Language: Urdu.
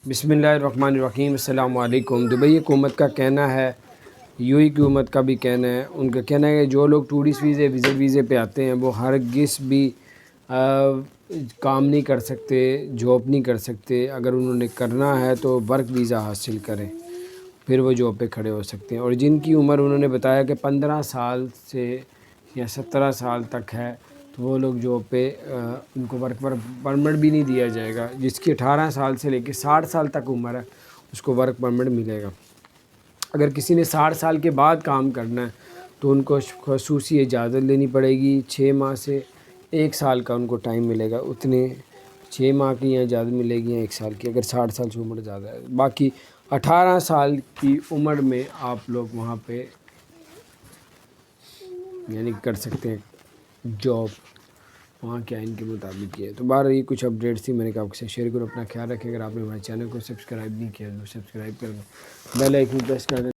بسم اللہ الرحمن الرحیم۔ السلام علیکم۔ دبئی حکومت کا کہنا ہے، یو اے کی حکومت کا بھی کہنا ہے، ان کا کہنا ہے کہ جو لوگ ٹورسٹ ویزے ویزے پہ آتے ہیں وہ ہرگز بھی کام نہیں کر سکتے، جاب نہیں کر سکتے۔ اگر انہوں نے کرنا ہے تو ورک ویزا حاصل کریں، پھر وہ جاب پہ کھڑے ہو سکتے ہیں۔ اور جن کی عمر انہوں نے بتایا کہ 15 سال سے یا 17 سال تک ہے تو وہ لوگ جاب پہ ان کو ورک پرمٹ بھی نہیں دیا جائے گا۔ جس کی 18 سال سے لے کے 60 سال تک عمر ہے اس کو ورک پرمٹ ملے گا۔ اگر کسی نے 60 سال کے بعد کام کرنا ہے تو ان کو خصوصی اجازت لینی پڑے گی، 6 ماہ سے 1 سال کا ان کو ٹائم ملے گا۔ اتنے 6 ماہ کی اجازت ملے گی یا 1 سال کی، اگر 60 سال سے عمر زیادہ ہے۔ باقی 18 سال کی عمر میں آپ لوگ وہاں پہ یعنی کر سکتے ہیں جاب، وہاں کے آئین کے مطابق ہے۔ تو بہرحال یہ کچھ اپڈیٹس تھی، میں نے کہا آپ سے شیئر کرو۔ اپنا خیال رکھیں۔ اگر آپ نے ہمارے چینل کو سبسکرائب نہیں کیا تو سبسکرائب کر دیں، بیل آئیکن پریس کر دیں۔